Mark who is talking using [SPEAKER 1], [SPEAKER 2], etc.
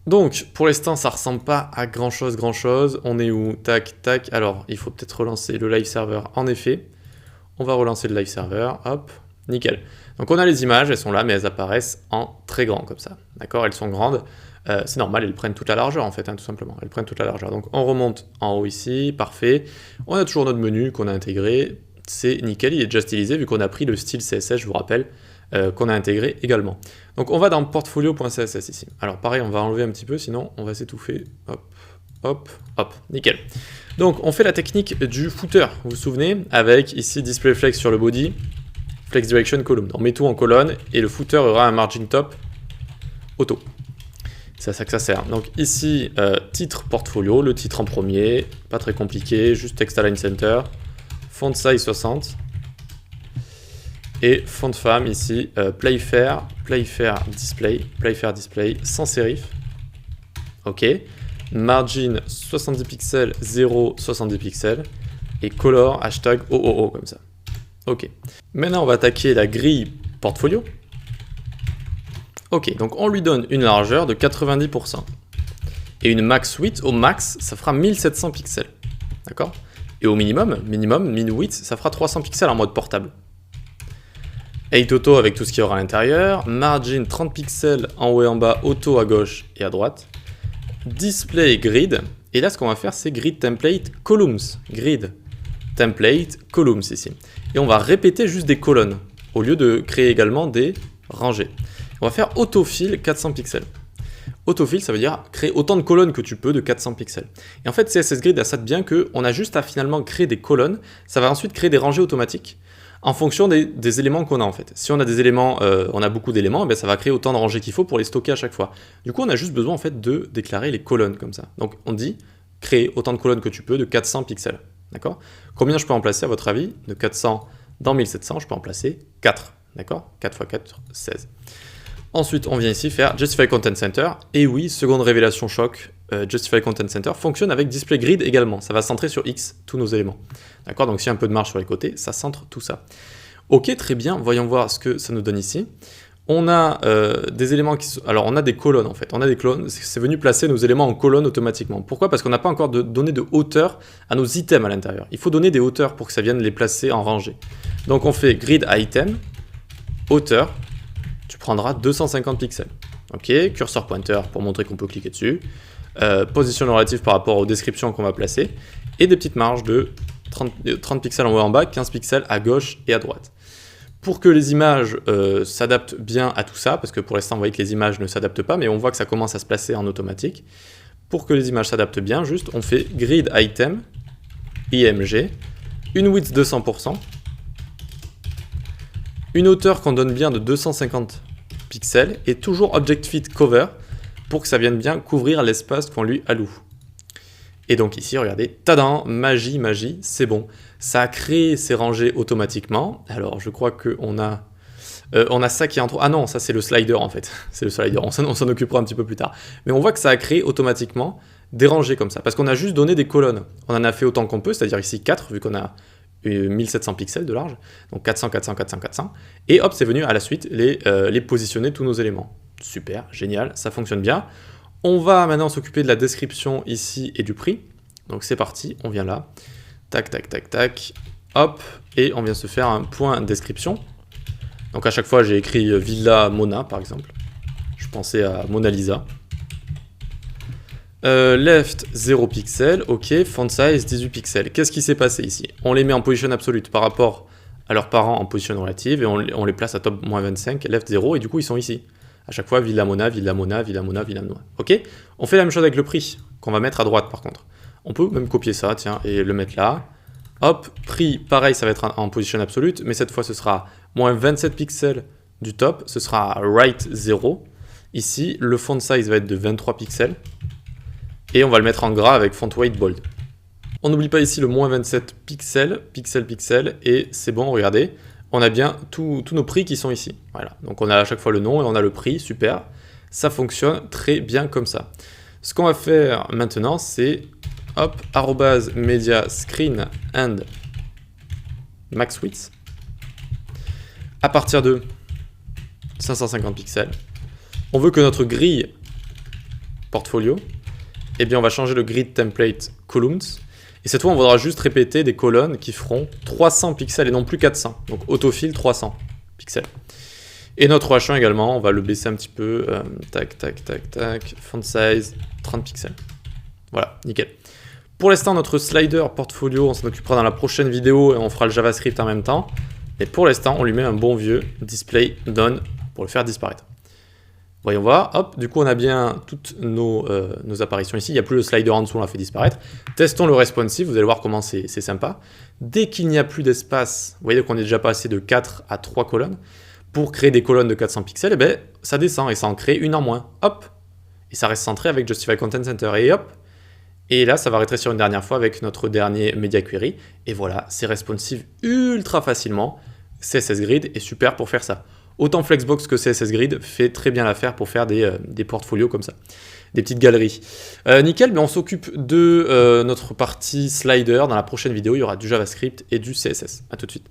[SPEAKER 1] Donc, pour l'instant, ça ressemble pas à grand chose. On est où? Tac, tac. Alors, il faut peut-être relancer le live server. En effet, on va relancer le live server. Hop, nickel. Donc, on a les images, elles sont là, mais elles apparaissent en très grand, comme ça. D'accord? Elles sont grandes. C'est normal, elles prennent toute la largeur, en fait, hein, tout simplement. Elles prennent toute la largeur. Donc, on remonte en haut ici. Parfait. On a toujours notre menu qu'on a intégré. C'est nickel, il est déjà stylisé, vu qu'on a pris le style CSS, je vous rappelle, qu'on a intégré également. Donc on va dans portfolio.css ici. Alors pareil, on va enlever un petit peu, sinon on va s'étouffer. Hop, hop, hop, nickel. Donc on fait la technique du footer, vous vous souvenez, avec ici display flex sur le body, flex direction column. On met tout en colonne et le footer aura un margin top auto. C'est à ça que ça sert. Donc ici, titre portfolio, le titre en premier, pas très compliqué, juste text align center, font size 60. Et fond de femme ici, playfair display, sans serif. Ok. Margin 70 pixels, 0, 70 pixels. Et color, hashtag OOO, comme ça. Ok. Maintenant, on va attaquer la grille portfolio. Ok, donc on lui donne une largeur de 90%. Et une max width, au max, ça fera 1700 pixels. D'accord? Et au minimum, min width, ça fera 300 pixels en mode portable. 8 auto avec tout ce qu'il y aura à l'intérieur, margin 30 pixels en haut et en bas, auto à gauche et à droite, display grid, et là ce qu'on va faire c'est grid template columns, grid template columns ici. Et on va répéter juste des colonnes, au lieu de créer également des rangées. On va faire autofill 400 pixels. Autofill, ça veut dire créer autant de colonnes que tu peux de 400 pixels. Et en fait, CSS Grid a ça de bien qu'on a juste à finalement créer des colonnes, ça va ensuite créer des rangées automatiques, en fonction des éléments qu'on a en fait. Si on a des éléments, on a beaucoup d'éléments, ça va créer autant de rangées qu'il faut pour les stocker à chaque fois. Du coup, on a juste besoin en fait de déclarer les colonnes comme ça. Donc on dit créer autant de colonnes que tu peux de 400 pixels. D'accord? Combien je peux en placer à votre avis? De 400 dans 1700, je peux en placer 4. D'accord? 4 x 4, 16. Ensuite, on vient ici faire Justify Content Center. Et oui, seconde révélation choc, Justify Content Center fonctionne avec Display Grid également. Ça va centrer sur X tous nos éléments. D'accord? Donc s'il y a un peu de marge sur les côtés, ça centre tout ça. Ok, très bien. Voyons voir ce que ça nous donne ici. On a des éléments qui sont... Alors on a des colonnes en fait. On a des colonnes. C'est venu placer nos éléments en colonne automatiquement. Pourquoi? Parce qu'on n'a pas encore donné de hauteur à nos items à l'intérieur. Il faut donner des hauteurs pour que ça vienne les placer en rangée. Donc on fait Grid Item, hauteur. Tu prendras 250 pixels. Ok, cursor pointer pour montrer qu'on peut cliquer dessus. Position relative par rapport aux descriptions qu'on va placer. Et des petites marges de 30 pixels en haut et en bas, 15 pixels à gauche et à droite. Pour que les images s'adaptent bien à tout ça, parce que pour l'instant, vous voyez que les images ne s'adaptent pas, mais on voit que ça commence à se placer en automatique. Pour que les images s'adaptent bien, juste, on fait grid item, img, une width de 100%, une hauteur qu'on donne bien de 250 pixels, et toujours object fit cover, pour que ça vienne bien couvrir l'espace qu'on lui alloue. Et donc ici, regardez, tadam, magie, c'est bon. Ça a créé ces rangées automatiquement. Alors, je crois qu'on a... on a ça qui est en trop... Ah non, ça c'est le slider en fait. C'est le slider, on s'en occupera un petit peu plus tard. Mais on voit que ça a créé automatiquement des rangées comme ça. Parce qu'on a juste donné des colonnes. On en a fait autant qu'on peut, c'est-à-dire ici 4, vu qu'on a 1700 pixels de large. Donc 400, 400, 400, 400. Et hop, c'est venu à la suite les positionner tous nos éléments. Super, génial, ça fonctionne bien. On va maintenant s'occuper de la description ici et du prix. Donc c'est parti, on vient là. Tac, tac, tac, tac. Hop, et on vient se faire un point description. Donc à chaque fois, j'ai écrit Villa Mona, par exemple. Je pensais à Mona Lisa. Left 0 pixels, ok. Font size 18 pixels. Qu'est-ce qui s'est passé ici? On les met en position absolue par rapport à leurs parents en position relative et on les place à top moins 25, left 0, et du coup ils sont ici. À chaque fois, Villa Mona, Villa Mona, Villa Mona, Villa Mona. Ok? On fait la même chose avec le prix, qu'on va mettre à droite par contre. On peut même copier ça, tiens, et le mettre là. Hop, prix, pareil, ça va être en position absolue, mais cette fois ce sera moins 27 pixels du top, ce sera right 0. Ici, le font size va être de 23 pixels. Et on va le mettre en gras avec font weight bold. On n'oublie pas ici le moins 27 pixels, pixels, et c'est bon, regardez. On a bien tous nos prix qui sont ici. Voilà, donc on a à chaque fois le nom et on a le prix, super. Ça fonctionne très bien comme ça. Ce qu'on va faire maintenant, c'est hop, @media screen and max width. À partir de 550 pixels, on veut que notre grille portfolio, eh bien on va changer le grid template columns. Et cette fois, on voudra juste répéter des colonnes qui feront 300 pixels et non plus 400. Donc autofill 300 pixels. Et notre H1 également, on va le baisser un petit peu. Tac, tac, tac, tac. Font size 30 pixels. Voilà, nickel. Pour l'instant, notre slider portfolio, on s'en occupera dans la prochaine vidéo et on fera le JavaScript en même temps. Et pour l'instant, on lui met un bon vieux display done pour le faire disparaître. Voyons voir, hop, du coup on a bien toutes nos apparitions ici, il n'y a plus le slider en dessous, on l'a fait disparaître. Testons le responsive, vous allez voir comment c'est sympa. Dès qu'il n'y a plus d'espace, vous voyez qu'on est déjà passé de 4 à 3 colonnes. Pour créer des colonnes de 400 pixels, eh ben, ça descend et ça en crée une en moins, hop. Et ça reste centré avec Justify Content Center, et hop. Et là, ça va rétrécir une dernière fois avec notre dernier Media Query. Et voilà, c'est responsive ultra facilement. CSS Grid est super pour faire ça. Autant Flexbox que CSS Grid fait très bien l'affaire pour faire des portfolios comme ça, des petites galeries. Nickel, mais on s'occupe de notre partie slider. Dans la prochaine vidéo, il y aura du JavaScript et du CSS. A tout de suite.